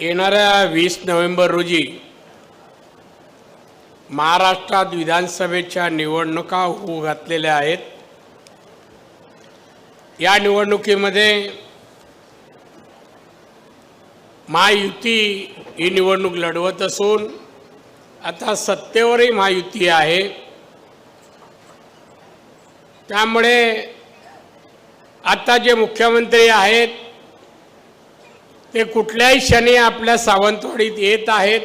येणाऱ्या 20 नोव्हेंबर रोजी महाराष्ट्रात विधानसभेच्या निवडणुका होऊ घातलेल्या आहेत। या निवडणुकीमध्ये महायुती ही निवडणूक लढवत असून आता सत्तेवरही महायुती आहे। त्यामुळे आता जे मुख्यमंत्री आहेत ते कुठल्याही क्षणी आपल्या सावंतवाडीत येत आहेत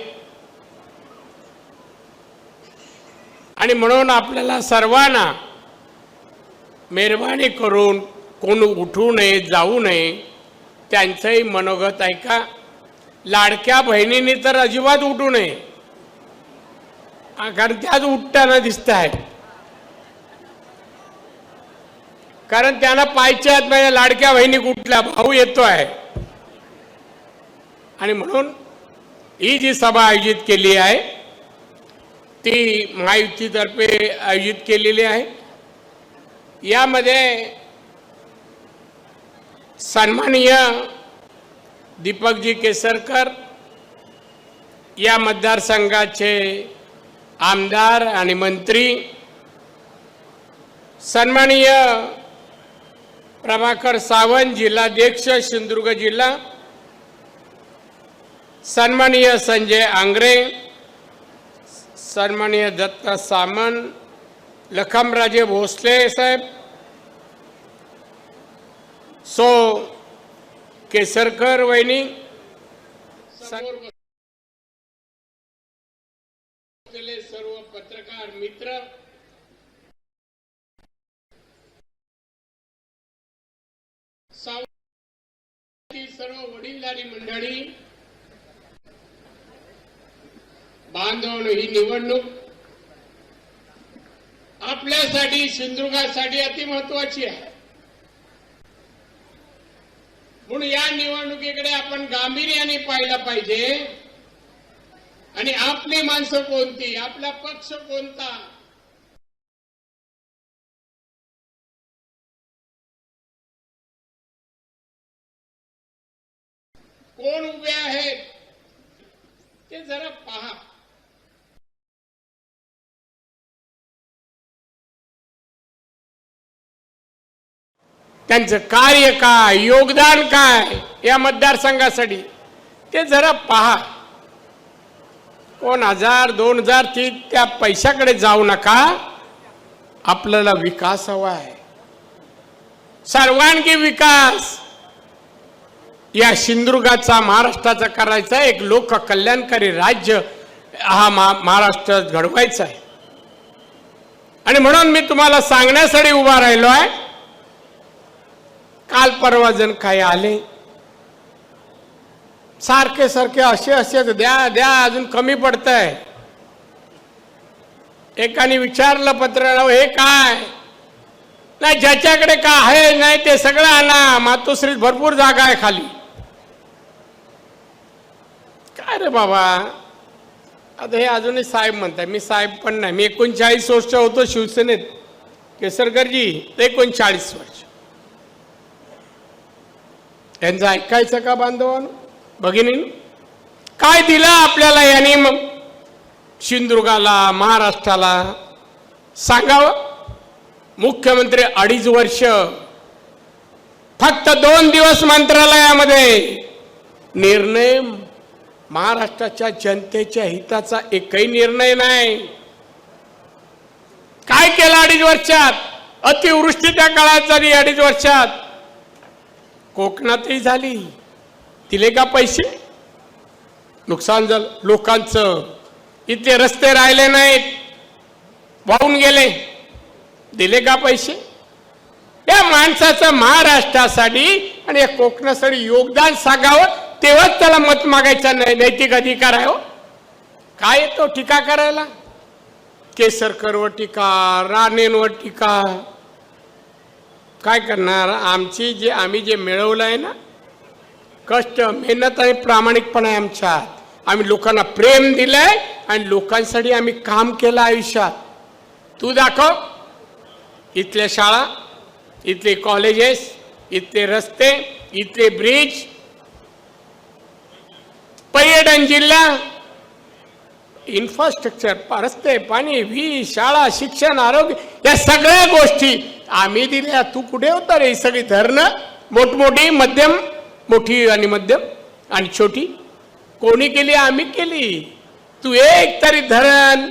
आणि म्हणून आपल्याला सर्वांना मेहरबानी करून कोण उठू नये, जाऊ नये, त्यांचंही मनोगत ऐका। लाडक्या बहिणींनी तर अजिबात उठू नये, कारण त्याच उठताना दिसत आहेत, कारण त्यांना पाहिजे आहेत माझ्या लाडक्या बहिणी कुठल्या, भाऊ येतो आहे। आणि म्हणून ही जी सभा आयोजित केली आहे ती महायुतीतर्फे आयोजित केलेली आहे। यामध्ये सन्माननीय दीपकजी केसरकर या मतदारसंघाचे आमदार आणि मंत्री, सन्माननीय प्रभाकर सावंत जिल्हाध्यक्ष सिंधुदुर्ग जिल्हा, सन्माननीय संजय आंग्रे, सन्माननीय दत्ता सामंत, लखमराजे भोसले साहेब, सो केसरकर वहिनी, सर्व पत्रकार मित्र, सर्व वडीलधारी मंडळी, बांधवांनो, ही निवडणूक आपल्यासाठी, सिंधुदुर्गासाठी अति महत्वाची आहे। म्हणून या निवडणुकीकडे आपण गांभीर्याने पाहिलं पाहिजे आणि आपली माणसं कोणती, आपला पक्ष कोणता, कोण उभे आहेत ते जरा पहा। त्यांचं कार्य काय, योगदान काय या मतदारसंघासाठी ते जरा पहा। कोण 1000 2000 त्या पैशाकडे जाऊ नका, आपल्याला विकास हवा आहे, सर्वांगी विकास या सिंधुदुर्गाचा, महाराष्ट्राचा करायचा, एक लोक कल्याणकारी राज्य हा महाराष्ट्रात घडवायचा आहे। आणि म्हणून मी तुम्हाला सांगण्यासाठी उभा राहिलो आहे। काल परवा जण काही आले, सारखे सारखे असे द्या द्या, अजून कमी पडतंय। एकाने विचारलं पत्रराव, हे काय नाही, ज्याच्याकडे काय आहे नाही ते सगळं आणा, मातोश्रीत भरपूर जागा आहे खाली। काय रे बाबा, आता हे अजूनही साहेब म्हणताय, मी साहेब पण नाही, मी 39 वर्ष होतो शिवसेनेत, केसरकरजी 39 वर्ष। यांचं ऐकायचं का बांधवांनो, भगिनींनो? काय दिलं आपल्याला यांनी मग सिंधुदुर्गाला, महाराष्ट्राला सांगावं? मुख्यमंत्री 2.5 वर्ष, फक्त 2 दिवस मंत्रालयामध्ये, निर्णय महाराष्ट्राच्या जनतेच्या हिताचा एकही निर्णय नाही। काय केलं 2.5 वर्षात? अतिवृष्टी त्या काळात झाली 2.5 वर्षात, कोकणातही झाली, दिले का पैसे? नुकसान झालं लोकांचं, इथले रस्ते राहिले नाहीत, वाहून गेले, दिले का पैसे? या माणसाचं महाराष्ट्रासाठी आणि या कोकणासाठी योगदान सांगावं, तेव्हाच त्याला मत मागायचा नैतिक अधिकार आहे। हो, काय येतो टीका करायला? केसरकरवर टीका, राणेंवर टीका, काय करणार? आम्ही जे मिळवलं आहे ना, कष्ट, मेहनत आणि प्रामाणिकपणा आहे आमच्यात, आम्ही लोकांना प्रेम दिलंय आणि लोकांसाठी आम्ही काम केलं आयुष्यात। तू दाखव, इथल्या शाळा, इथले कॉलेजेस, इथले रस्ते, इथले ब्रिज, पर्यटन जिल्हा, इन्फ्रास्ट्रक्चर, रस्ते, पाणी, वीज, शाळा, शिक्षण, आरोग्य, या सगळ्या गोष्टी आम्ही दिल्या. तू कुठे होता रे? ही सगळी धरणं मोठमोठी, मध्यम, मोठी आणि मध्यम आणि छोटी कोणी केली? आम्ही केली. तू एक तरी धरण,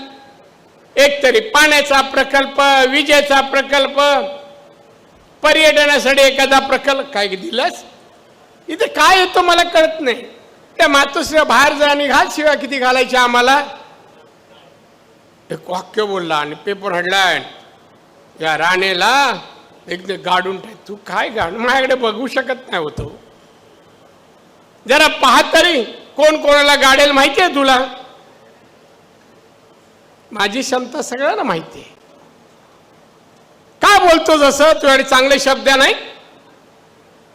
एक तरी पाण्याचा प्रकल्प, विजेचा प्रकल्प, पर्यटनासाठी एखादा प्रकल्प काय दिलास? इथे काय येतो मला कळत नाही. त्या मातोश्री बाहेर जा आणि घाल शिवाय किती घालायच्या आम्हाला. एक वाक्य बोलला आणि पेपर हेडलाईन, या राणेला एकदम गाडून टाक. तू काय गाडून? माझ्याकडे बघू शकत नाही होतो. जरा पाहत तरी कोण कोणाला गाडेल माहिती आहे तुला? माझी क्षमता सगळ्यांना माहिती आहे. काय बोलतो जसं तुझ्याकडे चांगले शब्द नाही?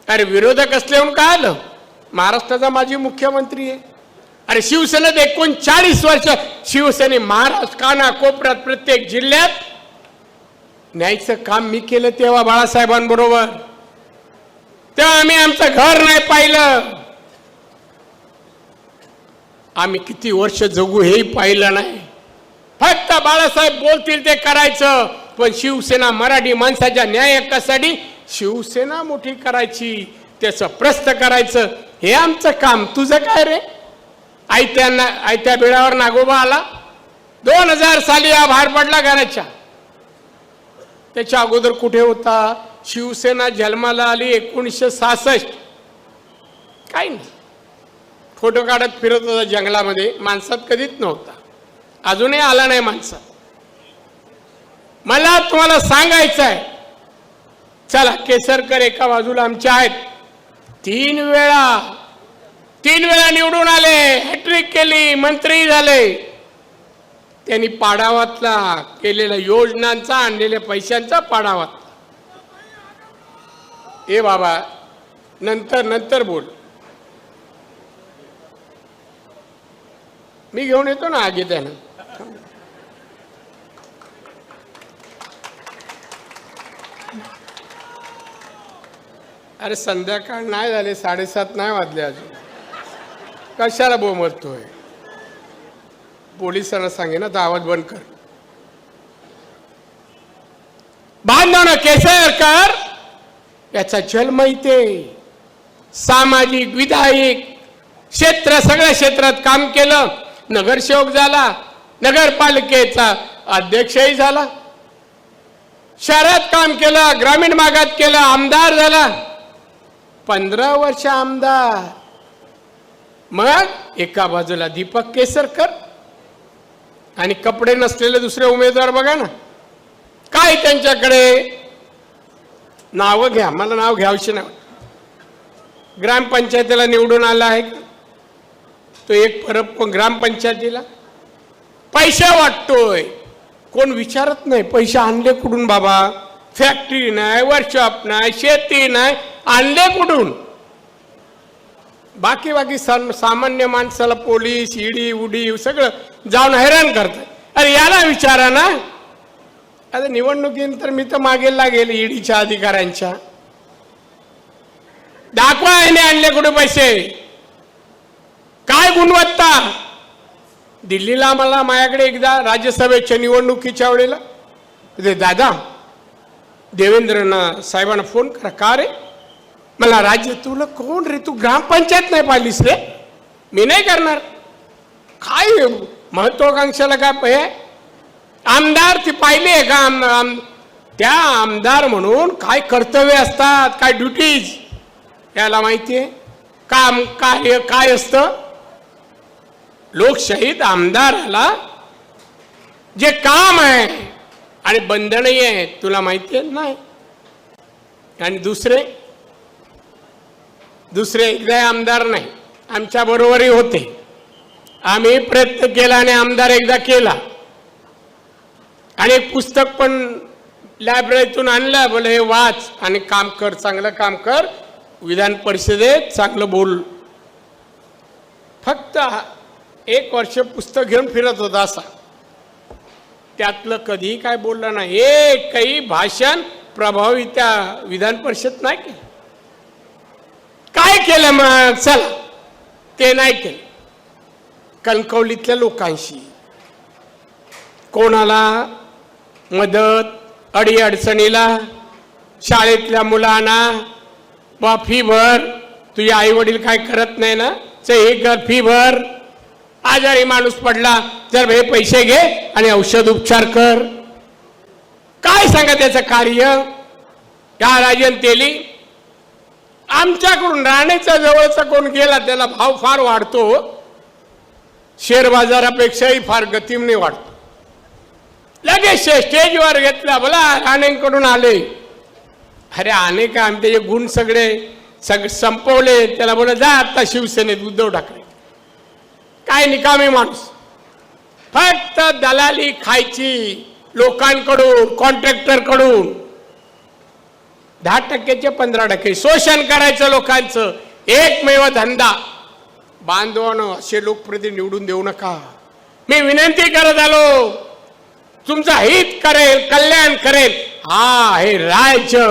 अरे विरोधक असले म्हणून काय आलं? महाराष्ट्राचा माजी मुख्यमंत्री आहे. अरे शिवसेनेत 39 वर्ष शिवसेने महाराष्ट्र काना कोपऱ्यात प्रत्येक जिल्ह्यात न्यायचं काम मी केलं तेव्हा बाळासाहेबांबरोबर. तेव्हा आम्ही आमचं घर नाही पाहिलं. आम्ही किती वर्ष जगू हेही पाहिलं नाही. फक्त बाळासाहेब बोलतील ते करायचं. पण शिवसेना मराठी माणसाच्या न्याय हक्कासाठी शिवसेना मोठी करायची, त्याचं प्रस्थ करायचं, हे आमचं काम. तुझं काय रे? आयत्या बिळावर नागोबा आला. 2000 साली हा बाहेर पडला घराच्या. त्याच्या अगोदर कुठे होता? शिवसेना जन्माला आली 1966. काही नाही, फोटो काढत फिरत होता जंगलामध्ये. माणसात कधीच नव्हता, अजूनही आला नाही माणसात. मला तुम्हाला सांगायचं आहे, चला केसरकर एका बाजूला आमच्या आहेत. 3 वेळा निवडून आले, हॅट्रिक केली, मंत्री झाले. त्यांनी पाडावातला केलेल्या योजनांचा, आणलेल्या पैशांचा पाडावात. ए बाबा, नंतर बोल. मी घेऊन येतो ना आगे त्यानं. अरे संध्याकाळ नाही झाले, 7:30 नाही वाजले अजून. कशाला बोंबलतोय? पोलिसांना सांगे ना, तर आवाज बंद कर. बांधव केसरकर याचा जन्म इथे. सामाजिक, विधायक क्षेत्र, सगळ्या क्षेत्रात काम केलं. नगरसेवक झाला, नगरपालिकेचा अध्यक्षही झाला, शहरात काम केलं, ग्रामीण भागात केलं, आमदार झाला. 15 वर्ष आमदार. मग एका बाजूला दीपक केसरकर आणि कपडे नसलेले दुसरे उमेदवार बघा ना, काय त्यांच्याकडे. नावं घ्या, मला नाव घ्यावशी नाही. ग्रामपंचायतीला निवडून आला आहे का तो? एक परब ग्रामपंचायतीला पैसे वाटतोय, कोण विचारत नाही पैसे आणले कुठून बाबा. फॅक्टरी नाही, वर्कशॉप नाही, शेती नाही, आणले कुठून? बाकी सामान्य माणसाला पोलीस, ईडी उडी सगळं जाऊन हैराण करतात. अरे याला विचारा ना. आता निवडणुकीनंतर मी तर मागे लागेल ईडीच्या अधिकाऱ्यांच्या. दाखवा याने आणले कुठे पैसे, काय गुणवत्ता. दिल्लीला मला माझ्याकडे एकदा राज्यसभेच्या निवडणुकीच्या वेळेला ते दादा देवेंद्र साहेबांना फोन करा. का रे? मला राज्य. तुला कोण रे? तू ग्रामपंचायत नाही पाहिलीस रे? मी नाही करणार. काय महत्वाकांक्षाला काय पाहिजे? आमदार ती पाहिले आहे का? त्या आमदार म्हणून काय कर्तव्य असतात, काय ड्युटीज याला माहिती आहे. काम कार्य काय असतं? लोकशाहीत आमदाराला जे काम आहे आणि बंधनही आहे तुला माहिती आहे नाही. आणि दुसरे एकदा आमदार नाही, आमच्या बरोबरही होते. आम्ही प्रयत्न केला आणि आमदार एकदा केला. आणि एक पुस्तक पण लायब्ररीतून आणलं, बोले हे वाच आणि काम कर, चांगलं काम कर, विधान परिषदेत चांगलं बोल. फक्त 1 वर्ष पुस्तक घेऊन फिरत होता असा. त्यातलं कधीही काय बोललं नाही. एकही भाषण प्रभावी त्या विधान परिषद नाही केलं. काय केलं मग? चला ते नाही केलं. कणकवलीतल्या लोकांशी, कोणाला मदत अडीअडचणीला, शाळेतल्या मुलांना बा फी भर, तुझे आई वडील काय करत नाही ना, हे कर फी भर, आजारी माणूस पडला तर हे पैसे घे आणि औषध उपचार कर. काय सांगा त्याचं कार्य. या राजन तेली आमच्याकडून राणेच्या जवळचा कोण गेला त्याला भाव फार वाढतो, शेअर बाजारापेक्षाही फार गतीने वाढतो. लगेच स्टेजवर घेतला, बोला राणेंकडून आले. अरे आणे का, आम्ही त्याचे गुण सगळे संपवले. त्याला बोला जा आता शिवसेनेत उद्धव ठाकरे. काय निकामी माणूस, फक्त दलाली खायची लोकांकडून, कॉन्ट्रॅक्टरकडून. 10% 15% शोषण करायचं लोकांचं. एकमेव धंदा. बांधवानं असे लोकप्रतिनिधी निवडून देऊ नका. मी विनंती करत आलो, तुमचं हित करेल, कल्याण करेल, हा हे राज्य,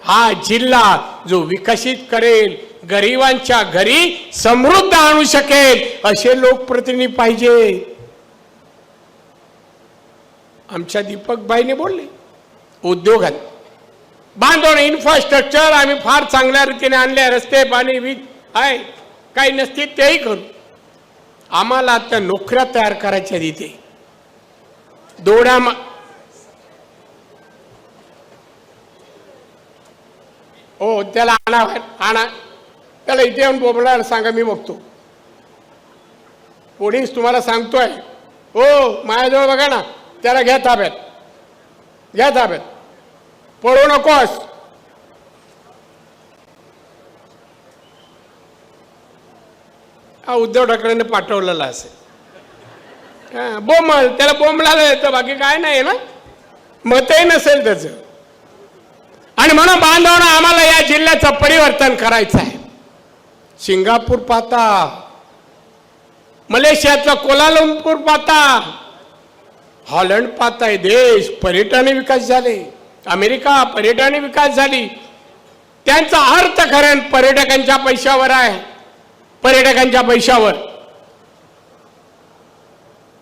हा जिल्हा जो विकसित करेल, गरिबांच्या घरी समृद्ध आणू शकेल, असे लोकप्रतिनिधी पाहिजे. आमच्या दीपकबाईने बोलले उद्योगात बांधून इन्फ्रास्ट्रक्चर आम्ही फार चांगल्या रीतीने आणले, रस्ते पाणी वीज आहे, काही नसतील तेही करू. आम्हाला आता नोकऱ्या तयार करायच्या तिथे दोडा हो त्याला आणा आणा, त्याला इथे येऊन बोबला सांगा, मी बघतो. पोलीस तुम्हाला सांगतोय, हो माझ्याजवळ बघा ना, त्याला घ्या ताब्यात, घ्या ताब्यात, पळू नकोस. हा उद्धव ठाकरेंनी पाठवलेला असेल. बोंबल, त्याला बोंबलाला येतं, बाकी काय नाही ना, मतही नसेल त्याचं. आणि म्हणून बांधवांना आम्हाला या जिल्ह्याचं परिवर्तन करायचं आहे. सिंगापूर पाहता, मलेशियातला कोलालंपूर पाहता, हॉलंड पाहताय, देश पर्यटन विकास झाले, अमेरिका पर्यटन विकास झाली. त्यांचा अर्थ खरं पर्यटकांच्या पैशावर आहे, पर्यटकांच्या पैशावर.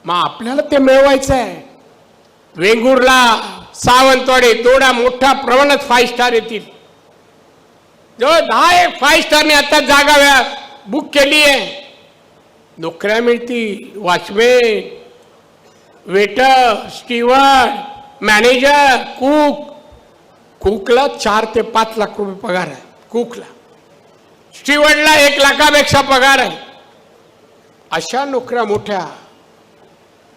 मग आपल्याला ते मिळवायचं आहे. वेंगुर्ला, सावंतवाडी, दोडा मोठ्या प्रमाणात 5 स्टार येतील. जवळ 10 5 स्टारने आता जागा बुक केली आहे. नोकऱ्या मिळतील, वॉचमॅन, वेटर, स्टीवर्ड, मॅनेजर, कुकला 4 ते 5 लाख रुपये पगार आहे. कुकला, स्टीवर्डला 1 लाखापेक्षा पगार आहे. अशा नोकऱ्या मोठ्या.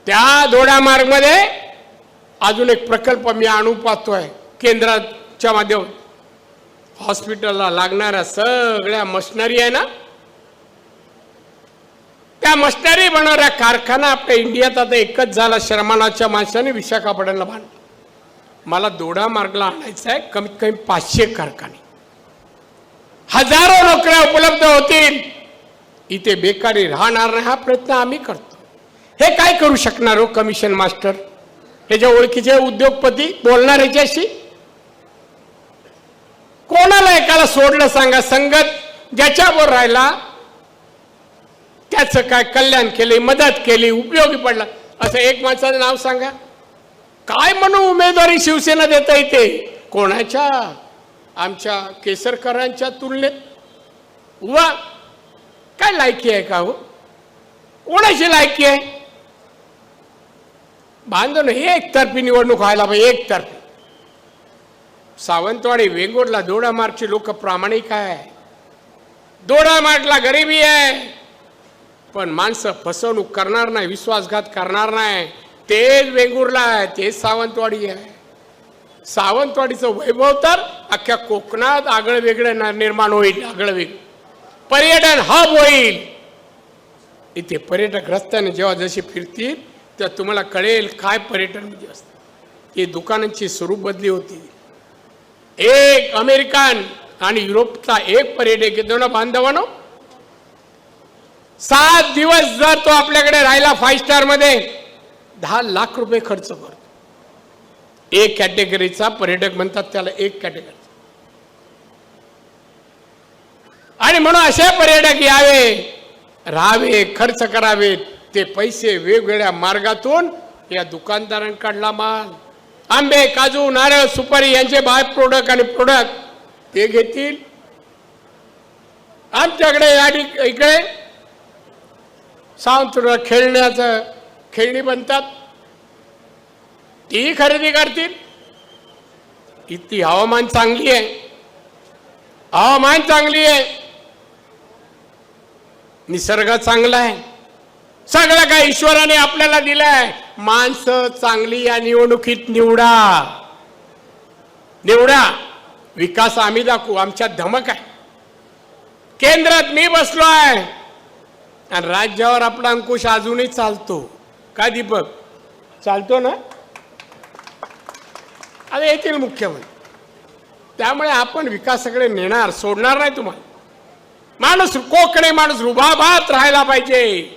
त्या दोडा मार्गमध्ये अजून एक प्रकल्प मी आणू पाहतोय केंद्राच्या माध्यमातून. हॉस्पिटलला लागणाऱ्या सगळ्या मशिनरी आहे ना, त्या मशिनरी बनवणाऱ्या कारखाना आपल्या इंडियात आता एकच झाला. शर्मानाच्या माणसाने विशाखापट्टणमला बांधला. मला दोडा मार्गला आणायचं आहे. कमीत कमी 500 कारखाने, हजारो नोकऱ्या उपलब्ध होतील. इथे बेकारी राहणार नाही, हा प्रयत्न आम्ही करतो. हे काय करू शकणार हो कमिशन मास्टर, त्याच्या ओळखीचे उद्योगपती बोलणार याच्याशी? कोणाला एकाला सोडलं सांगा. संगत ज्याच्यावर राहिला त्याचं काय कल्याण केले, मदत केली, उपयोगी पडला, असं एक माणसाचं नाव सांगा. काय म्हणून उमेदवारी शिवसेना देता येते? कोणाच्या? आमच्या केसरकरांच्या तुलनेत. वा, काय लायकी आहे का हो? कोणाची लायकी आहे? बांधून एकतर्फी निवडणूक व्हायला पाहिजे, एकतर्फी. सावंतवाडी, वेंगुर्ला, दोडा मार्गची लोक प्रामाणिक आहे. दोडा मार्गला गरिबी आहे, पण माणसं फसवणूक करणार नाही, विश्वासघात करणार नाही. तेच वेंगुर्ला आहे, तेच सावंतवाडी आहे. सावंतवाडीचं वैभव तर अख्ख्या कोकणात आगळं वेगळं निर्माण होईल. आगळं वेगळं पर्यटन हब होईल. इथे पर्यटक रस्त्याने जेव्हा जसे फिरतील तेव्हा तुम्हाला कळेल काय पर्यटन म्हणजे असतं. ही दुकानांची स्वरूप बदली होती. एक अमेरिकन आणि युरोपचा एक पर्यटक येतो ना बांधवानो, 7 दिवस जर तो आपल्याकडे राहिला 5 स्टार मध्ये 10 लाख रुपये खर्च करतो. एक कॅटेगरीचा पर्यटक म्हणतात त्याला, एक कॅटेगरी. आणि म्हणून असे पर्यटक यावे, राहावे, खर्च करावेत. ते पैसे वेगवेगळ्या मार्गातून या दुकानदारांकडला माल, आंबे, काजू, नारळ, सुपारी यांचे बाय प्रोडक्ट आणि प्रोडक्ट ते घेतील. आमच्याकडे इकडे सावंतवाडीला खेळण्याचं खेळणी बनतात, ती खरेदी करतील. इतकी हवामान चांगली आहे, हवामान चांगली आहे, निसर्ग चांगला आहे, सगळं काय ईश्वराने आपल्याला दिलंय. माणसं चांगली या निवडणुकीत निवडा, निवडा. विकास आम्ही दाखवू, आमच्यात धमक आहे. केंद्रात मी बसलो आहे आणि राज्यावर आपला अंकुश अजूनही चालतो. काय दीपक, चालतो ना? आता येतील मुख्यमंत्री, त्यामुळे आपण विकासाकडे नेणार, सोडणार नाही तुम्हाला. माणूस कोकणी माणूस रुबाबात राहायला पाहिजे.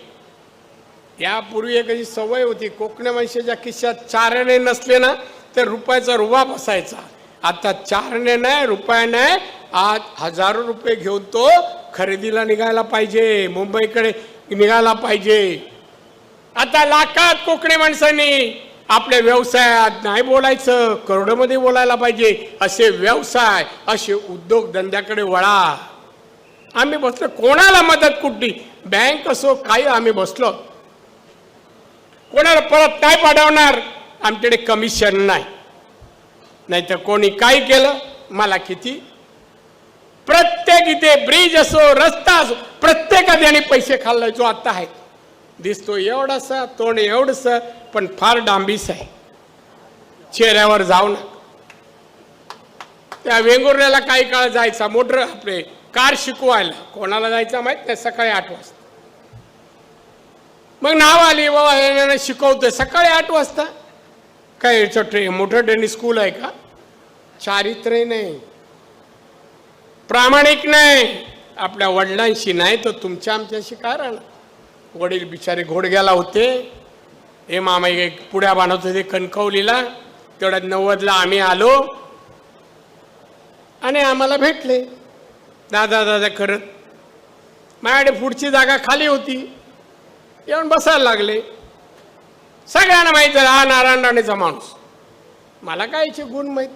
यापूर्वी एक अशी सवय होती, कोकणी माणसाच्या खिशात 4 आणे नसले ना तर रुपयाचा रुबाब असायचा. आता 4 आणे नाही, रुपया नाही, आज हजारो रुपये घेऊन तो खरेदीला निघायला पाहिजे, मुंबईकडे निघायला पाहिजे. आता लाखात कोकणी माणसांनी आपल्या व्यवसायात नाही बोलायचं, करोडोमध्ये बोलायला पाहिजे. असे व्यवसाय, असे उद्योग धंद्याकडे वळा. आम्ही बसलो, कोणाला मदत कुठली, बँक असो काही, आम्ही बसलो. कोणाला परत काय पाठवणार, आमच्याकडे कमिशन नाही. नाहीतर कोणी काय केलं मला किती. प्रत्येक इथे ब्रिज असो, रस्ता असो, प्रत्येकाने पैसे खाल्लाय. जो आता आहे दिसतो एवढासा, तोंड एवढंस, पण फार डांबीस आहे. चेहऱ्यावर जाऊ ना. त्या वेंगुर्ल्याला काही काळ जायचा, मोटर आपले कार शिकवायला. कोणाला जायचं माहित नाही, सकाळी 8 वाजता. मग नाव आली, बाबा शिकवतोय सकाळी 8 वाजता. काय मोठं टेनिस स्कूल आहे का? चारित्र्य नाही, प्रामाणिक नाही. आपल्या वडिलांशी नाही तर तुमच्या आमच्याशी काय राहणार. वडील बिचारे घोडग्याला होते, हे मामा एक पुड्या बांधत होते कणकवलीला. तेवढ्यात 90ला आम्ही आलो आणि आम्हाला भेटले. दादा दादा करत माझ्याकडे पुढची जागा खाली होती, येऊन बसायला लागले. सगळ्यांना माहित झालं हा नारायण राणेचा माणूस. मला काय याचे गुण माहीत.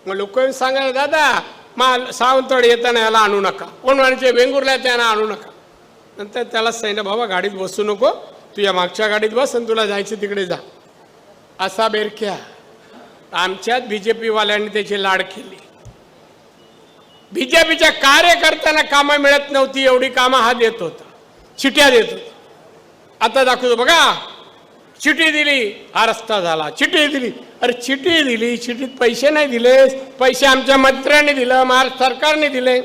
मग लोक सांगायला, दादा सावंतवाडी येताना याला आणू नका, कोण म्हणायचे वेंगुर्ला त्यांना आणू नका. नंतर त्याला सांगितलं, बाबा गाडीत बसू नको, तू या मागच्या गाडीत बस आणि तुला जायचं तिकडे जा. असा बेरक्या. आमच्यात बीजेपी वाल्यांनी त्याची लाड केली. बीजेपीच्या कार्यकर्त्यांना कामं मिळत नव्हती, एवढी कामं हा देत होता, चिट्या देत होता. आता दाखवतो बघा, चिठी दिली हा रस्ता झाला, चिठी दिली. अरे चिठी दिली, चिठीत पैसे नाही दिले, पैसे आमच्या मंत्र्यांनी दिलं, महाराष्ट्र सरकारने दिले.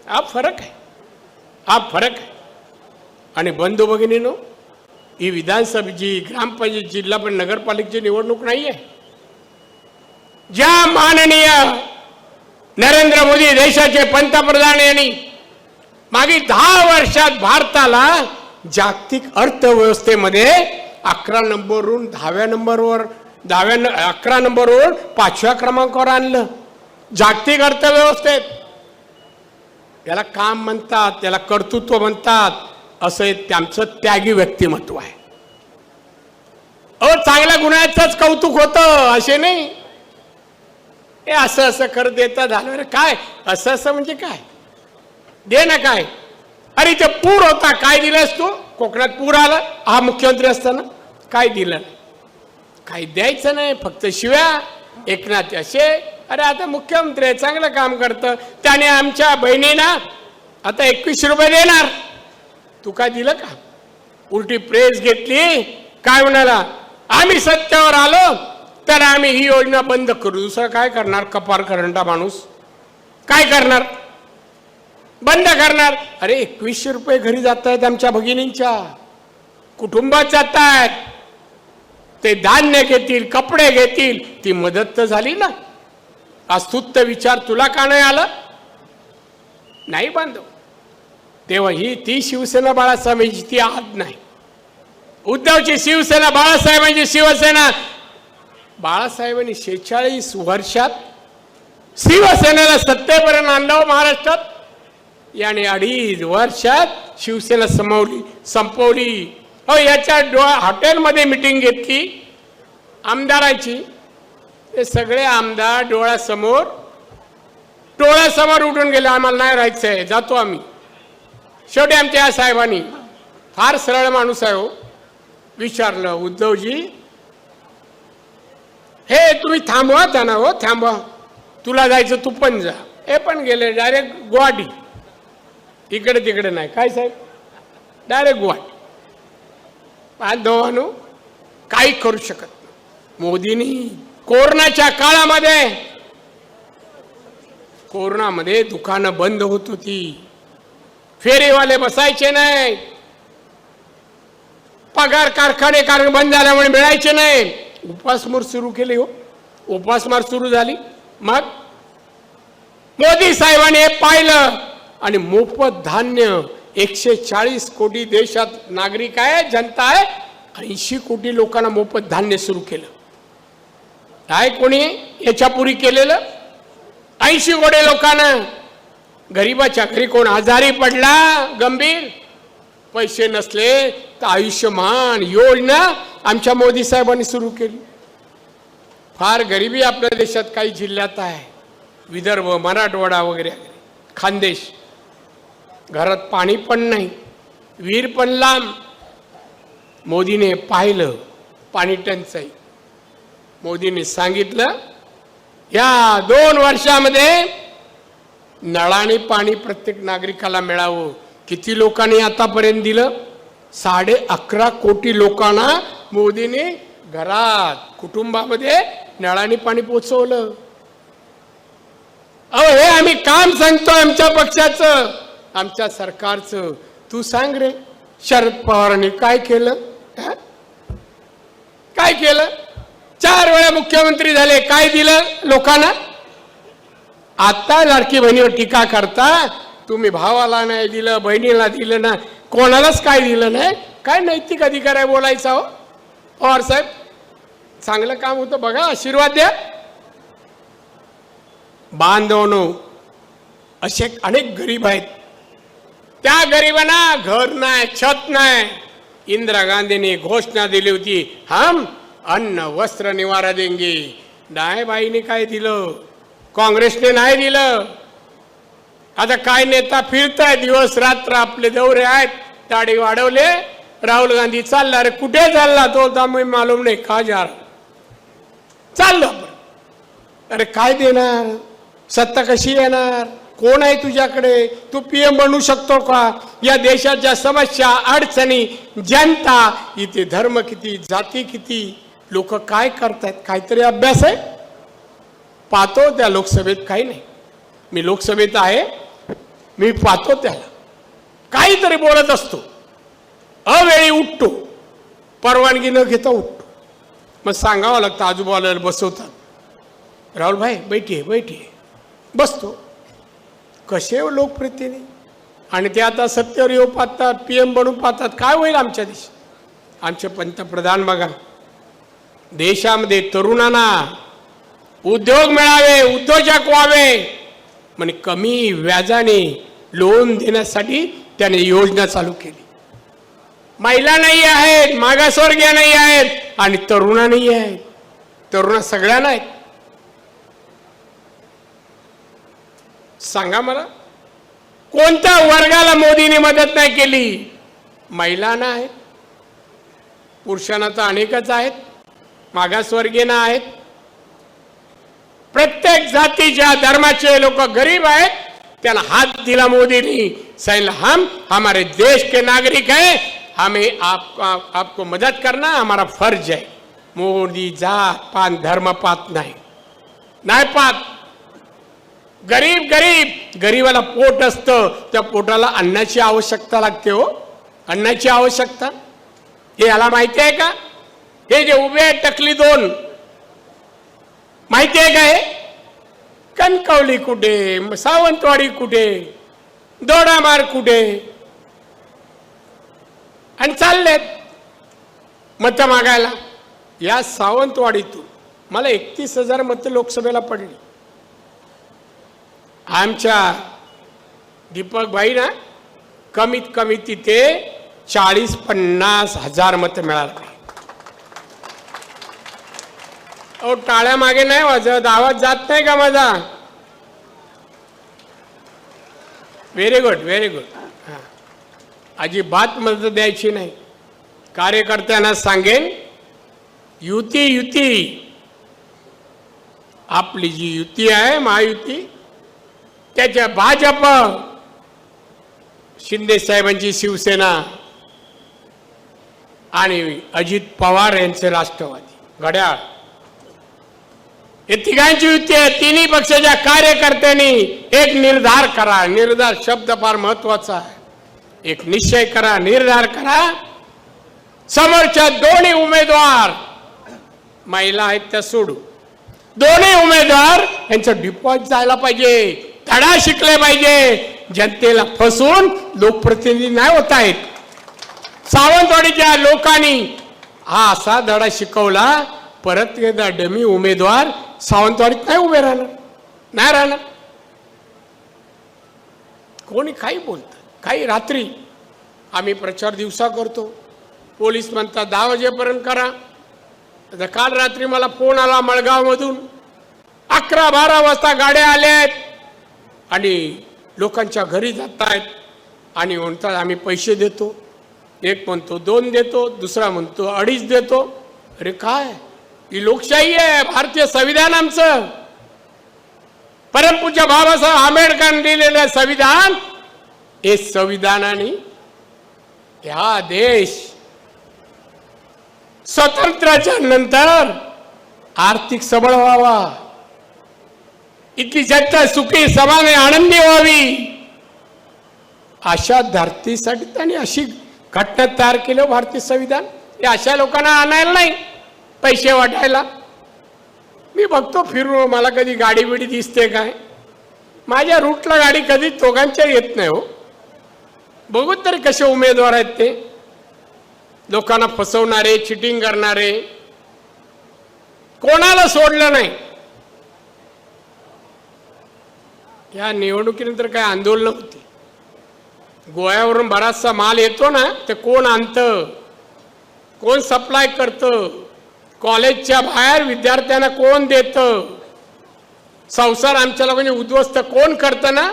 हा फरक आहे, हा फरक आहे. आणि बंधू भगिनीनो, ही विधानसभेची, ग्रामपंचायत, जिल्हा पण नगरपालिकेची निवडणूक नाही आहे. ज्या माननीय नरेंद्र मोदी देशाचे पंतप्रधान यांनी मागील 10 वर्षात भारताला जागतिक अर्थव्यवस्थेमध्ये 11 नंबरवरून 10व्या नंबरवर, 11 नंबरवरून 5व्या क्रमांकावर आणलं जागतिक अर्थव्यवस्थेत. याला काम म्हणतात, त्याला कर्तृत्व म्हणतात. असं त्यांचं त्यागी व्यक्तिमत्व आहे. चांगल्या गुणाचंच कौतुक होतं असे नाही. हे असं असं करत देता झालं. काय असं असं म्हणजे काय, दे ना काय. अरे इथे पूर होता, काय दिलंस तू? कोकणात पूर आला, हा मुख्यमंत्री असताना काय दिलं? काही द्यायचं नाही, फक्त शिव्या. एकनाथ असे, अरे आता मुख्यमंत्री आहे, चांगलं काम करतं, त्याने आमच्या बहिणीला आता 21 रुपये देणार. तू काय दिलं का? उलटी प्रेस घेतली. काय म्हणाला, आम्ही सत्तेवर आलो तर आम्ही ही योजना बंद करू. दुसरं काय करणार? कपार करंटा माणूस काय करणार? बंद करणार. अरे 2100 रुपये घरी जात आहेत आमच्या भगिनींच्या, कुटुंबात जात आहेत. ते धान्य घेतील, कपडे घेतील, ती मदत तर झाली ना. अस्तुत्य विचार तुला का नाही आला? नाही बांधव. तेव्हा ही ती शिवसेना बाळासाहेबांची, ती आज नाही. उद्धवची शिवसेना, बाळासाहेबांची शिवसेना. बाळासाहेबांनी 46 वर्षात शिवसेनेला सत्तेपर्यंत आणलं महाराष्ट्रात. याने 2.5 वर्षात शिवसेना संपवली. हो याच्या हॉटेलमध्ये मिटिंग घेतली आमदाराची, ते सगळे आमदार डोळ्यासमोर उठून गेले, आम्हाला नाही राहायचंय, जातो आम्ही. शेवटी आमच्या या साहेबांनी, फार सरळ माणूस आहे हो, विचारलं, उद्धवजी हे तुम्ही थांबवा त्यांना, हो थांबवा, तुला जायचं तू पण जा. हे पण गेले डायरेक्ट गुवाहाटी, इकडे तिकडे नाही. काय साहेब, डायरेक्ट गुवाहाटी. बांधवांनो, काही करू शकत नाही. मोदींनी कोरोनाच्या कोरोनामध्ये दुकानं बंद होत होती, फेरीवाले बसायचे नाही, पगार कारखाने बंद झाल्यामुळे मिळायचे नाही. उपासमार सुरू केली हो, उपासमार सुरू झाली. मग मोदी साहेबांनी हे पाहिलं आणि मोफत धान्य 140 कोटी देशात नागरिक आहे, जनता आहे, 80 कोटी लोकांना मोफत धान्य सुरू केलं. काय कोणी याच्यापूर्वी केलेलं? 80 कोटी लोकांना. गरीबाच्या घरी कोण आजारी पडला गंभीर, पैसे नसले तर आयुष्यमान योजना आमच्या मोदी साहेबांनी सुरू केली. फार गरिबी आपल्या देशात काही जिल्ह्यात आहे, विदर्भ, मराठवाडा वगैरे, खानदेश, घरात पाणी पण नाही, विहीर पण लांब. मोदीने पाहिलं पाणी टंचाई, मोदीने सांगितलं या 2 वर्षामध्ये नळाने पाणी प्रत्येक नागरिकाला मिळावं. किती लोकांनी आतापर्यंत दिलं? 11.5 कोटी लोकांना मोदीने घरात, कुटुंबामध्ये नळाने पाणी पोचवलं. अहो हे आम्ही काम सांगतो आमच्या पक्षाचं, आमच्या सरकारचं. तू सांग रे, शरद पवारांनी काय केलं? काय केलं? 4 वेळा मुख्यमंत्री झाले, काय दिलं लोकांना? आता लाडकी बहिणीवर टीका करता, तुम्ही भावाला नाही दिलं, बहिणीला दिलं ना, कोणालाच काय दिलं नाही. काय नैतिक अधिकार आहे बोलायचा हो पवार साहेब? चांगलं काम होतं बघा, आशीर्वाद द्या. बांधवनो, असे अनेक गरीब आहेत, त्या गरिबांना घर नाही, छत नाही. इंदिरा गांधींनी घोषणा दिली होती, हम अन्न वस्त्र निवारा देंगे. नाही बाईने काय दिलं? काँग्रेसने नाही दिलं. आता काय नेता फिरताय दिवस रात्र, आपले दौरे आहेत, दाढी वाढवले. राहुल गांधी चालला, अरे कुठे चालला? तो तुम्ही मालूम नाही का जा चाललं. अरे काय देणार? सत्ता कशी येणार? कोण आहे तुझ्याकडे? तू पीएम बनू शकतो का? या देशाच्या समस्या, अडचणी, जनता, इथे धर्म किती, जाती किती, लोक काय करतायत? काहीतरी अभ्यास आहे? पाहतो त्या लोकसभेत काही नाही. मी लोकसभेत आहे, मी पाहतो त्याला काहीतरी बोलत असतो, अवेळी उठतो, परवानगी न घेता उठतो. मग सांगावं लागतं, आजूबाजूला बसवतात, राहुल भाई बैठिये बैठिये, बसतो. कसे लोकप्रतिनिधी? आणि ते आता सत्तेवर येऊ पाहतात, पीएम बनून पाहतात. काय होईल आमच्या देशात? आमचे पंतप्रधान बघा, देशामध्ये तरुणांना उद्योग मिळावे, उद्योजक व्हावे म्हणजे कमी व्याजाने लोन देण्यासाठी त्याने योजना चालू केली. महिला नाही आहेत, मागासवर्गीय नाही आहेत, आणि तरुणा नाही आहेत. तरुणा सगळ्यांना आहेत. सांगा मला, कोणत्या वर्गाला मोदीने मदत नाही केली? महिलांना आहेत, पुरुषांना तर अनेकच आहेत, मागासवर्गीय आहेत, प्रत्येक जातीच्या धर्माचे लोक गरीब आहेत. त्याला हात दिला मोदींनी, सांगितलं हम हमारे देश के नागरिक हैं, हमें आपको मदद करना हमारा फर्ज है. मोदी जात पात धर्म पात नाही पात. गरीब गरीबाला पोट असतं, त्या पोटाला अन्नाची आवश्यकता लागते हो, अन्नाची आवश्यकता. हे याला माहिती आहे का? हे जे उभे आहेत टकली 2, माहिती आहे का? हे कणकवली कुठे, सावंतवाडी कुठे, दोडामार कुठे, आणि चाललेत मत मागायला. या सावंतवाडीतून मला 31,000 मतं लोकसभेला पडली. आमच्या दीपक भाई ना कमीत कमी तिथे 40-50 हजार मतं मिळाली. अहो टाळ्या मागे नाही वाजत, आवाज जात नाही का माझा? Very good, very good. अजिबात मदत द्यायची नाही. कार्यकर्त्यांना सांगेन, युती युती आपली जी युती आहे महायुती, त्याच्या भाजप, शिंदे साहेबांची शिवसेना आणि अजित पवार यांचे राष्ट्रवादी घड्याळ, हे तिघांची युती आहे. तिन्ही पक्षाच्या कार्यकर्त्यांनी एक निर्धार करा. निर्धार शब्द फार महत्वाचा आहे. एक निश्चय करा, निर्धार करा. समोरच्या दोन्ही उमेदवार महिला आहेत त्या सोडू, दोन्ही उमेदवार यांचं डिपॉझिट जायला पाहिजे, धडा शिकले पाहिजे. जनतेला फसवून लोकप्रतिनिधी नाही होत आहेत. सावंतवाडीच्या लोकांनी हा असा धडा शिकवला, परत एकदा डमी उमेदवार सावंतवाडीत नाही उभे राहणार, नाही राहणार. कोणी काही बोलतं, काही रात्री आम्ही प्रचार दिवसा करतो, पोलीस म्हणतात 10 वाजेपर्यंत करा. तर काल रात्री मला फोन आला मळगावमधून, 11-12 वाजता गाड्या आल्यात आणि लोकांच्या घरी जात आहेत आणि म्हणतात आम्ही पैसे देतो. एक म्हणतो 2 देतो, दुसरा म्हणतो 2.5 देतो. अरे काय, ही लोकशाही आहे, भारतीय संविधान आमचं, परमपूज्य बाबासाहेब आंबेडकरांनी दिलेलं संविधान. हे संविधानाने हा देश स्वातंत्र्याच्या नंतर आर्थिक सबळ व्हावा, इतकी जनता सुखी समाधानी आनंदी व्हावी, अशा धर्तीसाठी त्यांनी अशी घटना तयार केलं भारतीय संविधान. हे अशा लोकांना आणायला नाही, पैसे वाटायला. मी बघतो फिरून, मला कधी गाडी बिडी दिसते काय? माझ्या रूटला गाडी कधी दोघांच्या येत नाही हो. बघू तरी कसे उमेदवार आहेत ते, लोकांना फसवणारे, चिटिंग करणारे. कोणाला सोडलं नाही. या निवडणुकीनंतर काय आंदोलन होती, गोव्यावरून बराचसा माल येतो ना, ते कोण आणतं, कोण सप्लाय करतं, कॉलेजच्या बाहेर विद्यार्थ्यांना कोण देतं, संसार आमच्या लोकांनी उद्ध्वस्त कोण करतं ना.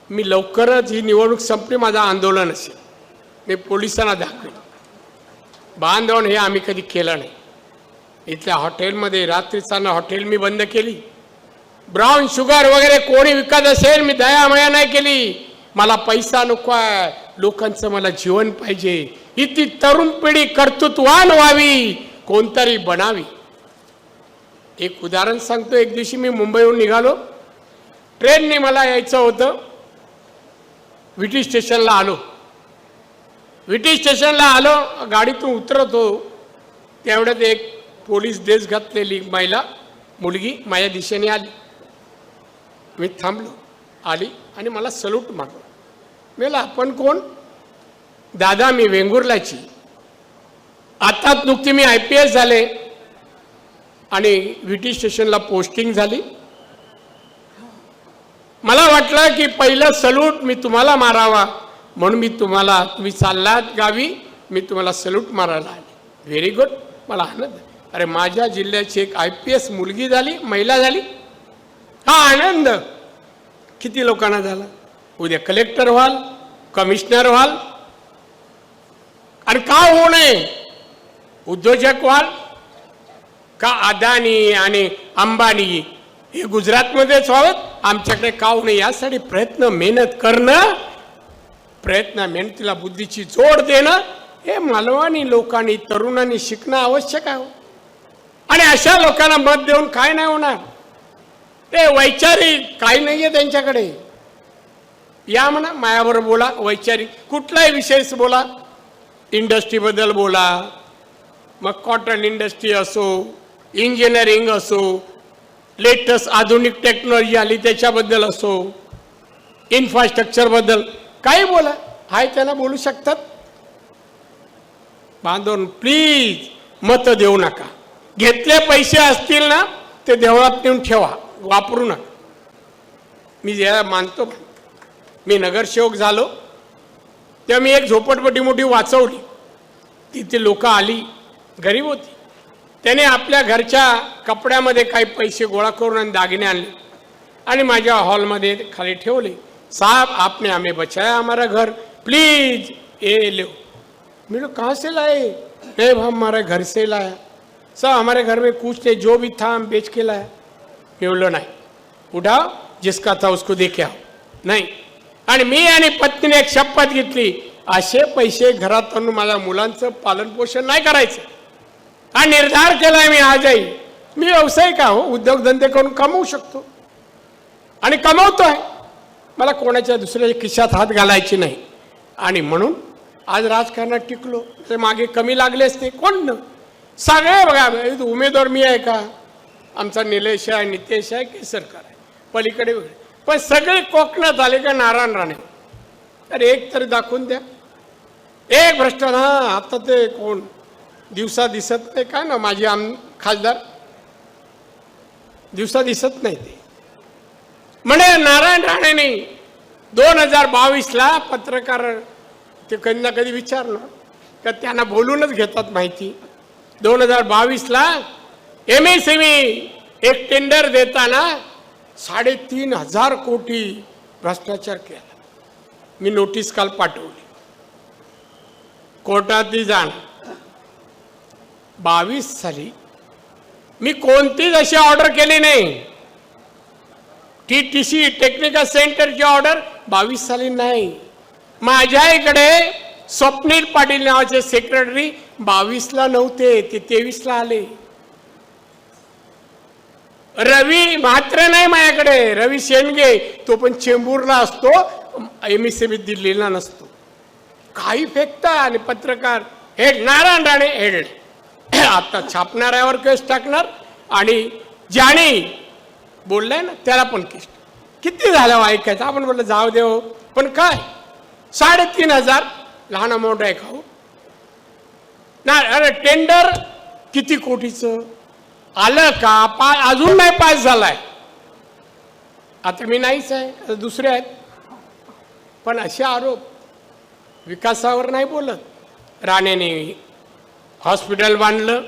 मी लवकरच ही निवडणूक संपली, माझं आंदोलन असेल, मी पोलिसांना दाखवेन. बांधवण हे आम्ही कधी केलं नाही. इथल्या हॉटेलमध्ये रात्रीचा हॉटेल मी बंद केली. ब्राऊन शुगर वगैरे कोणी विकत असेल, मी दयामया नाही केली. मला पैसा नको आहे, लोकांचं मला जीवन पाहिजे. इतकी तरुण पिढी कर्तृत्ववान व्हावी, कोणतरी बनावी. एक उदाहरण सांगतो. एक दिवशी मी मुंबईहून निघालो, ट्रेनने मला यायचं होतं. विटी स्टेशनला आलो. विटी स्टेशनला आलो, गाडीतून उतरतो, तेवढ्यात एक पोलीस ड्रेस घातलेली महिला मुलगी माझ्या दिशेने आली. मी थांबलो, आली आणि मला सल्यूट मारला. मला आपण कोण? दादा मी वेंगुर्ल्याची, आताच नुकती मी IPS झाले आणि विटी स्टेशनला पोस्टिंग झाली. मला वाटलं की पहिलं सल्यूट मी तुम्हाला मारावा, म्हणून मी तुम्हाला, तुम्ही चाललात गावी, मी तुम्हाला सल्यूट मारायला आले. व्हेरी गुड, मला आनंद. अरे माझ्या जिल्ह्याची एक IPS मुलगी झाली, महिला झाली, हा आनंद किती लोकांना झाला. उद्या कलेक्टर व्हाल, कमिशनर व्हाल, आणि का होऊ नये, उद्योजक व्हाल. का अदानी आणि अंबानी हे गुजरातमध्येच व्हावेत, आमच्याकडे का होऊ नये, यासाठी प्रयत्न, मेहनत करणं, प्रयत्न मेहनतीला बुद्धीची जोड देणं, हे मालवणी लोकांनी, तरुणांनी शिकणं आवश्यक आहे. आणि अशा लोकांना मत देऊन काय नाही होणार. ते वैचारिक काही नाहीये त्यांच्याकडे. या म्हणा मायाबरोबर बोला, वैचारिक कुठलाही विषय बोला, इंडस्ट्रीबद्दल बोला, मग कॉटन इंडस्ट्री असो, इंजिनिअरिंग असो, लेटेस्ट आधुनिक टेक्नॉलॉजी आली त्याच्याबद्दल असो, इन्फ्रास्ट्रक्चरबद्दल काही बोला, हाय त्यांना बोलू शकतात. बांधून प्लीज मत देऊ नका. घेतले पैसे असतील ना ते देवळात नेऊन ठेवा, वापरू नका. मी याला मानतो. मी नगरसेवक झालो, तेव्हा मी एक झोपडपट्टी मोठी वाचवली. तिथे लोक आली, गरीब होती. त्याने आपल्या घरच्या कपड्यामध्ये काही पैसे गोळा करून आणि दागिने आणले आणि माझ्या हॉलमध्ये खाली ठेवले. साहब आपने हमें बचाया, हमारा घर प्लीज ये लो. मैं कहाँ से लाए? नहीं भाई हमारे घर से लाया. सब हमारे घर में कुछ नहीं, जो भी था हम बेच के लाया. मी बोललो नाही, उठाव जिसका था उसको दे के आओ. नाही. आणि मी आणि पत्नीने एक शपथ घेतली, असे पैसे घरात आणून माझ्या मुलांचं पालन पोषण नाही करायचं. हा निर्धार केलाय मी आजही. मी व्यावसायिक आहो, उद्योगधंदे करून कमवू शकतो आणि कमवतोय. मला कोणाच्या दुसऱ्या खिशात हात घालायचे नाही. आणि म्हणून आज राजकारणात टिकलो. ते मागे कमी लागले असते कोण न. सगळे बघा, उमेदवार मी आहे का, आमचा निलेश आहे, नितेश आहे, केसरकर आहे, पलीकडे वेगळे, पण सगळे कोकणात आले का नारायण राणे. अरे एक तरी दाखवून द्या, एक भ्रष्ट. हा आता ते कोण दिवसा दिसत नाही का ना, माझे खासदार दिवसा दिसत नाही. ते म्हणे नारायण राणेने 2022ला पत्रकार ते कधी ना कधी विचारलं का, त्यांना बोलूनच घेतात माहिती. 2022ला MSME एक टेंडर देताना 3,500 कोटी भ्रष्टाचार केला. मी नोटीस काल पाठवली, कोर्टातही जाण. 22 साली मी कोणतीच अशी ऑर्डर केली नाही. TTC टेक्निकल सेंटरची ऑर्डर 22 साली नाही. माझ्या इकडे स्वप्नील पाटील नावाचे सेक्रेटरी 22ला नव्हते, ते 23ला आले. रवी मात्र नाही माझ्याकडे, रवी शेंडगे, तो पण चेंबूरला असतो, MSME दिल्लीला नसतो. काही फेकता आणि पत्रकार हेड नारायण राणे हेड. आता छापणाऱ्यावर केस टाकणार आणि ज्याने बोललाय ना त्याला पण केस. किती झालं ऐकायचं. आपण बोललं जाऊ देव, पण काय 3,500 लहान अमाऊंट आहे का हो ना. अरे टेंडर किती कोटीचं आलं का, अजून नाही पास झालाय. आता मी नाहीच आहे, दुसरे आहेत. पण असे आरोप विकासावर नाही बोलत. राणेने हॉस्पिटल बांधलं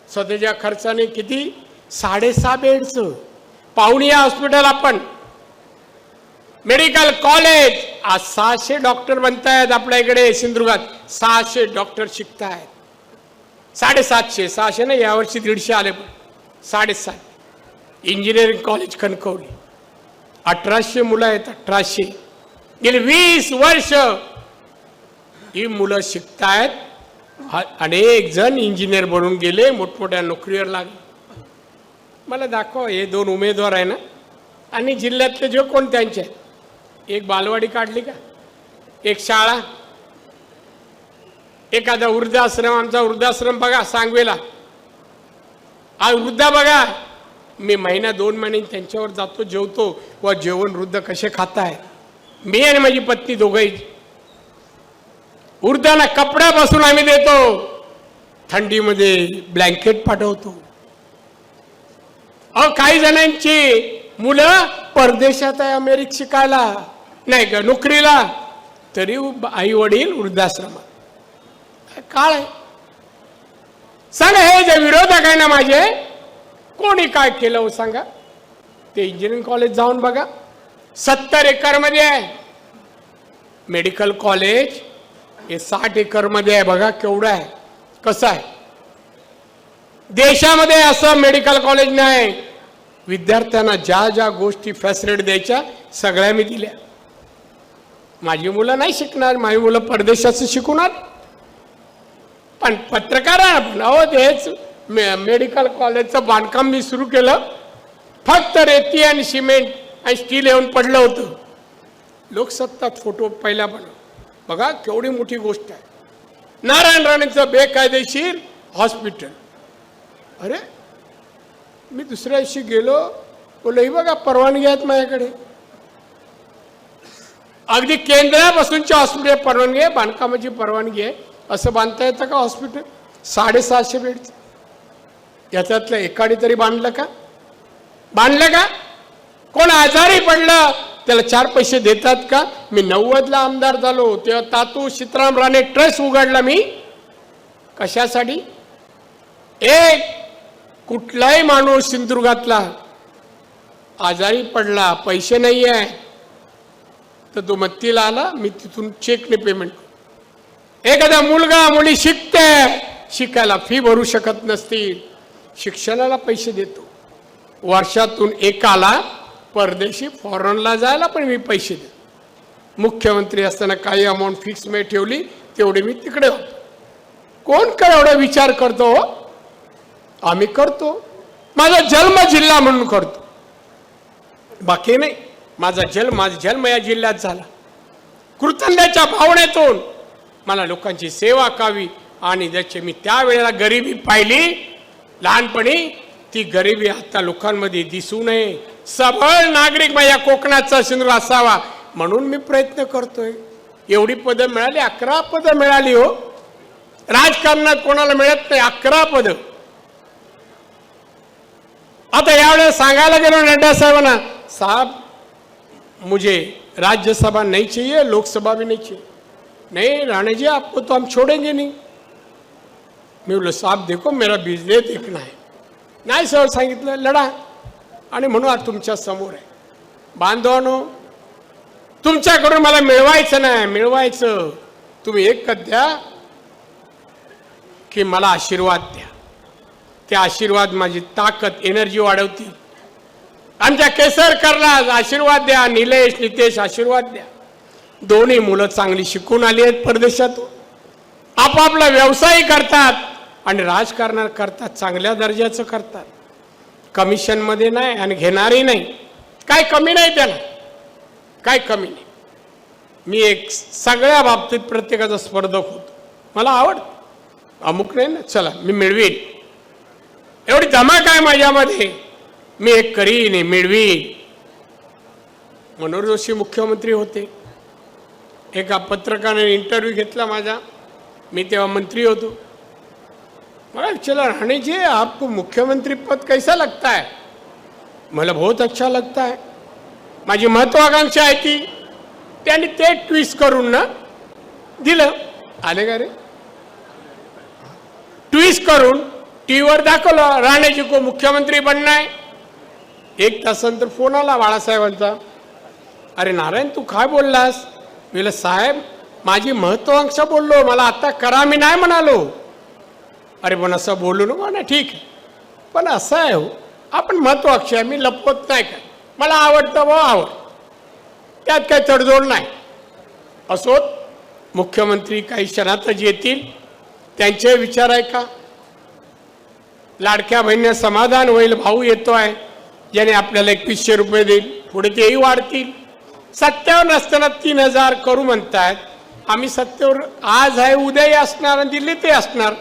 स्वतःच्या खर्चाने, किती 6.5 बेडचं. पाहुणी हॉस्पिटल आपण, मेडिकल कॉलेज. आज 600 डॉक्टर बनतायत आपल्या इकडे सिंधुदुर्गात. 600 डॉक्टर शिकतायत. 750, 600 नाही, यावर्षी 150 आले, पण 750. इंजिनिअरिंग कॉलेज कणकवली, 1800 मुलं आहेत. 1800 गेली 20 वर्ष ही मुलं शिकतायत. अनेक जण इंजिनियर बनून गेले, मोठमोठ्या नोकरीवर लागले. मला दाखव, हे 2 उमेदवार आहे ना, आणि जिल्ह्यातले जो कोण त्यांचे आहेत. एक बालवाडी काढली का, एक शाळा, एखादा वृद्धाश्रम. आमचा वृद्धाश्रम बघा सांगवेला, हा वृद्धा बघा. मी महिना 2 महिने त्यांच्यावर जातो, जेवतो, व जेवण वृद्ध कसे खाताय. मी आणि माझी पत्नी दोघंही. वृद्धांना कपड्यापासून आम्ही देतो, थंडीमध्ये ब्लँकेट पाठवतो. काही जणांची मुलं परदेशात आहे, अमेरिकेत शिकायला, नाही का नोकरीला, तरी आई वडील वृद्धाश्रमात. काळ आहे. सांगा, हे जे विरोधक आहे ना माझे, कोणी काय केलं हो सांगा. ते इंजिनिअरिंग कॉलेज जाऊन बघा, 70 एकरमध्ये आहे. मेडिकल कॉलेज हे 60 एकरमध्ये आहे. बघा केवढं आहे, कसं आहे. देशामध्ये असं मेडिकल कॉलेज नाही. विद्यार्थ्यांना ज्या ज्या गोष्टी फॅसिलिटी द्यायच्या सगळ्या मी दिल्या. माझी मुलं नाही शिकणार, माझी मुलं परदेशाचं शिकवणार. पण पत्रकार आहे, तेच मेडिकल कॉलेजचं बांधकाम मी सुरू केलं. फक्त रेती आणि सिमेंट आणि स्टील येऊन पडलं होतं. लोकसत्तात फोटो पहिला पण बघा, केवढी मोठी गोष्ट आहे. नारायण राणेचं बेकायदेशीर हॉस्पिटल. अरे मी दुसऱ्या दिवशी गेलो, बोललो ही बघा परवानगी आहेत माझ्याकडे. अगदी केंद्रापासूनच्या हॉस्पिटल परवानगी आहे, बांधकामाची परवानगी आहे. असं बांधता येतं का हॉस्पिटल 750 बेडचं? याच्यातलं एकाडी तरी बांधलं का? बांधलं का? कोण आजारी पडलं त्याला 4 पैसे देतात का? मी 90ला आमदार झालो तेव्हा तातू सीताराम राणे ट्रस्ट उघडला मी. कशासाठी? एक कुठलाही माणूस सिंधुदुर्गातला आजारी पडला, पैसे नाही आहे, तर तो मत्तीला आला, मी तिथून चेकने पेमेंट. एखादा मुलगा मुली शिकायला फी भरू शकत नसतील, शिक्षणाला पैसे देतो. वर्षातून एकाला परदेशी फॉरेनला जायला पण मी पैसे देतो. मुख्यमंत्री असताना काही अमाऊंट फिक्स मी ठेवली, तेवढे मी तिकडे होतो. कोण काय एवढा विचार करतो? आम्ही करतो. माझा जन्म जिल्हा म्हणून करतो, बाकी नाही. माझा जन्म या जिल्ह्यात झाला. कृतज्ञतेच्या भावनेतून मला लोकांची सेवा करावी, आणि ज्याची मी त्यावेळेला गरिबी पाहिली लहानपणी, ती गरिबी आता लोकांमध्ये दिसू नये. सबळ नागरिक माझ्या कोकणाचा सिंधुदुर्ग असावा म्हणून मी प्रयत्न करतोय. एवढी पदं मिळाली, 11 पदं मिळाली हो. राजकारणात कोणाला मिळत नाही 11 पदं. आता यावेळेस सांगायला गेलो नड्डा साहेबांना, साहब मुझे राज्यसभा नहीं चाहिए, लोकसभा भी नहीं चाहिए. नहीं राणे जी आपको तो हम छोड़ेंगे नहीं. मी बोललो साहब देखो मेरा बिजनेस देखना है. नाही सर सांगितलं लढा, आणि म्हणून आज तुमच्या समोर आहे. बांधवानो, तुमच्याकडून मला मिळवायचं नाही, मिळवायचं तुम्ही एकच द्या की मला आशीर्वाद द्या. ते आशीर्वाद माझी ताकद एनर्जी वाढवतील. आमच्या केसरकरला आशीर्वाद द्या, नितेश आशीर्वाद द्या. दोन्ही मुलं चांगली शिकून आली आहेत परदेशातून, आपापला व्यवसाय करतात आणि राजकारण करतात, चांगल्या दर्जाचं करतात. कमिशनमध्ये नाही आणि घेणारही नाही, काय कमी नाही त्याला, काय कमी नाही. मी एक सगळ्या बाबतीत प्रत्येकाचा स्पर्धक होतो, मला आवडतं. अमुक नाही ना, चला मी मिळवीन, एवढी धमक आहे माझ्यामध्ये, मी एक करीन, मिळवीन. मनोहर जोशी मुख्यमंत्री होते. एका पत्रकाराने इंटरव्ह्यू घेतला माझा, मी तेव्हा मंत्री होतो. मला चला राणे जी आपको मुख्यमंत्री पद कैसा लगता है? मला बहुत अच्छा लगता है. माझी महत्वाकांक्षा आहे ती. त्यांनी ते ट्विस्ट करून ना दिलं. आले का रे? ट्विस्ट करून टीव्हीवर दाखवलं, राणेजी को मुख्यमंत्री बनना है. 1 तासानंतर फोन आला बाळासाहेबांचा, अरे नारायण तू काय बोललास? मी साहेब माझी महत्वाकांक्षा बोललो, मला आता करा मी नाही म्हणालो. अरे पण असं बोलू नको ना. ठीक आहे, पण असं आहे हो, आपण महत्वाकांक्षा आहे, मी लपवत नाही काय, मला आवडतं व आवड, त्यात काही तडजोड नाही. असोत मुख्यमंत्री काही क्षणातच येतील, त्यांचे विचार आहे का? लाडक्या बहिणीला समाधान होईल, भाऊ येतो आहे ज्याने आपल्याला 2100 रुपये देईल, पुढे तेही वाढतील. सत्तेवर नसताना 3000 करू म्हणतायत. आम्ही सत्तेवर आज आहे, उद्याही असणार आणि दिल्लीतही असणार.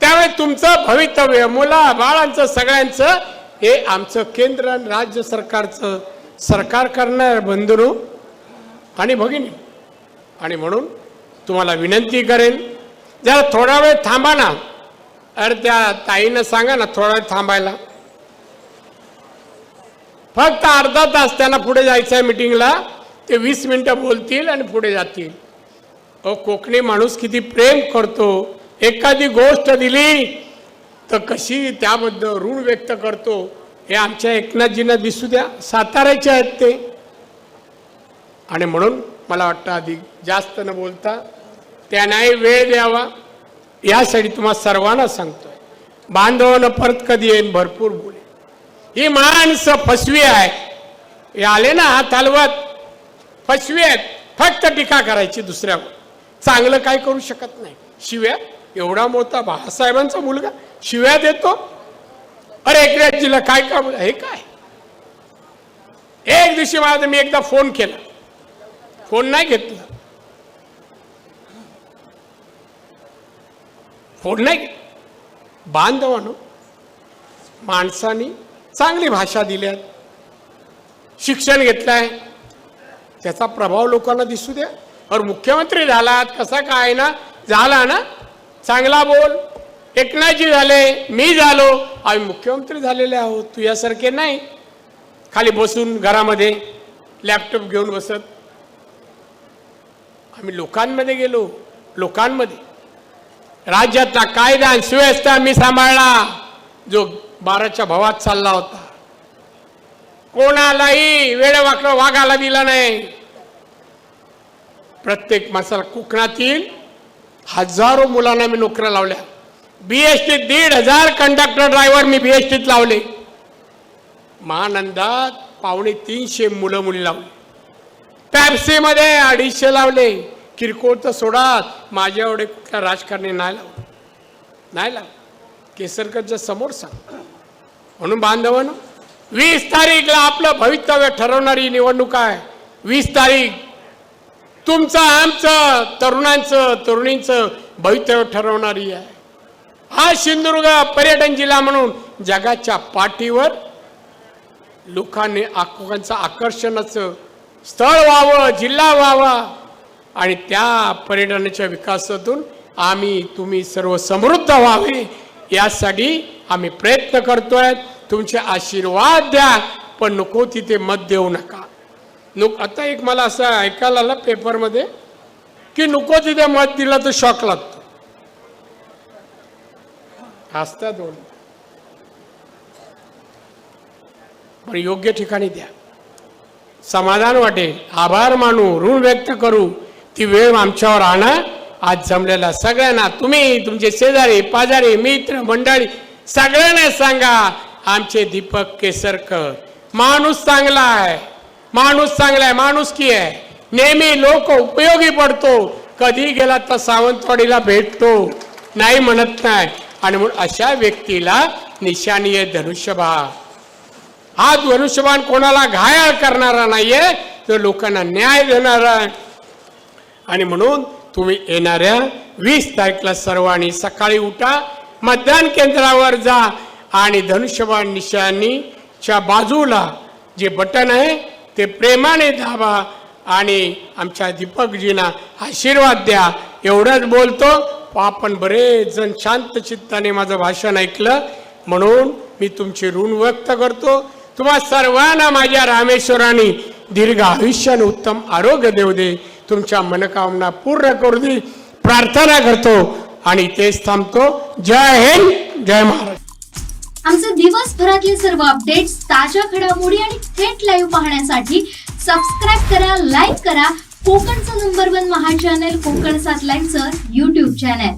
त्यामुळे तुमचं भवितव्य, मुला बाळांचं, सगळ्यांचं हे आमचं केंद्र आणि राज्य सरकारचं सरकार करणार बंधू आणि भगिनी. आणि म्हणून तुम्हाला विनंती करेन, जरा थोडा वेळ थांबा ना. अरे त्या ताईनं सांगा ना थोडा वेळ थांबायला, फक्त अर्धा तास त्यांना पुढे जायचं आहे मीटिंगला. ते 20 मिनिटं बोलतील आणि पुढे जातील. कोकणी माणूस किती प्रेम करतो, एखादी गोष्ट दिली तर कशी त्याबद्दल ऋण व्यक्त करतो, हे आमच्या एकनाथजींना दिसू द्या. साताऱ्याचे आहेत ते. आणि म्हणून मला वाटतं अधिक जास्त न बोलता त्यांनाही वेळ द्यावा, यासाठी तुम्हाला सर्वांना सांगतोय. बांधवानं परत कधी येईन भरपूर बोले. ही माणसं फसवी आहे, हे आले ना हात हलवत, फसवी आहेत. फक्त टीका करायची दुसऱ्यावर, चांगलं काय करू शकत नाही. शिव्या, एवढा मोठा बाळासाहेबांचा मुलगा शिव्या देतो. अरे एकनाथजीला काय काम, हे काय? एक दिवशी माझा मी एकदा फोन केला, फोन नाही घेतला, फोन नाही. बांधवानो, माणसानी चांगली भाषा दिल्यात, शिक्षण घेतलंय, त्याचा प्रभाव लोकांना दिसू द्या. और मुख्यमंत्री झालात, कसा काय ना झाला ना, चांगला बोल. एकनाथजी झाले, मी झालो, आम्ही मुख्यमंत्री झालेले आहोत. तू यासारखे नाही खाली बसून घरामध्ये लॅपटॉप घेऊन बसत. आम्ही लोकांमध्ये गेलो, लोकांमध्ये राज्यातला कायदा आणि सुव्यवस्था मी सांभाळला, जो 12च्या भावात चालला होता. कोणालाही वेळेवाकडं वागायला दिला नाही. प्रत्येक माणसाला कोकणातील हजारो मुलांना मी नोकऱ्या लावल्या. बीएसटी 1,500 कंडक्टर ड्रायव्हर मी बीएसटीत लावले. महानंदात 250 मुलं मुली लावली. पॅप्सीमध्ये 250 लावले. किरकोळ तर सोडा, माझ्या एवढे कुठल्या राजकारणी नाही लावलं. केसरकरच्या समोर सांग. म्हणून बांधवांनो, 20 तारीखला आपलं भवितव्य ठरवणारी निवडणूक आहे. 20 तारीख तुमचं, आमचं, तरुणांचं, तरुणींचं भवितव्य ठरवणारी आहे. हा सिंधुदुर्ग पर्यटन जिल्हा म्हणून जगाच्या पाठीवर लोकांनी आकर्षणाचं स्थळ व्हावं, जिल्हा व्हावा आणि त्या पर्यटनाच्या विकासातून आम्ही तुम्ही सर्व समृद्ध व्हावे यासाठी आम्ही प्रयत्न करतोय. तुमचे आशीर्वाद द्या, पण नको तिथे मत देऊ नका. आता एक मला असं ऐकायला आलं पेपरमध्ये की नको तिथे मत दिलं तर शॉक लागतो. हसता दोन, पण योग्य ठिकाणी द्या. समाधान वाटेल, आभार मानू, ऋण व्यक्त करू. ती वेळ आमच्यावर आणा. आज जमलेला सगळ्यांना, तुम्ही, तुमचे शेजारी पाजारी मित्र मंडळी सगळ्यांना सांगा, आमचे दीपक केसरकर माणूस चांगला आहे, माणूस चांगला आहे, माणुसकी आहे, नेहमी लोक उपयोगी पडतो. कधी गेला तर सावंतवाडीला भेटतो, नाही म्हणत नाही. आणि म्हणून अशा व्यक्तीला निशाणी आहे धनुष्यबाण. हा धनुष्यबाण कोणाला घायल करणारा नाहीये, तर लोकांना न्याय देणारा आहे. आणि म्हणून तुम्ही येणाऱ्या 20 तारखेला सर्वांनी सकाळी उठा, मतदान केंद्रावर जा आणि धनुष्यबाण निशाणीच्या बाजूला जे बटन आहे ते प्रेमाने दाबा आणि आमच्या दीपकजींना आशीर्वाद द्या. एवढंच बोलतो. आपण बरेच जण शांत चित्ताने माझं भाषण ऐकलं, म्हणून मी तुमचे ऋण व्यक्त करतो. तुम्हा सर्वांना माझ्या रामेश्वराने दीर्घ आयुष्य आणि उत्तम आरोग्य देऊ दे, तुमच्या मनोकामना पूर्ण करू दे, प्रार्थना करतो आणि तेच थांबतो. जय हिंद, जय महाराष्ट्र. आमचे दिवसभरातले सर्व अपडेट्स, ताज्या घडामोडी आणि थेट लाईव्ह पाहण्यासाठी सबस्क्राईब करा, लाईक करा कोकणचं नंबर 1 महा चॅनल कोकण 7 लाईव्हचं YouTube चॅनल.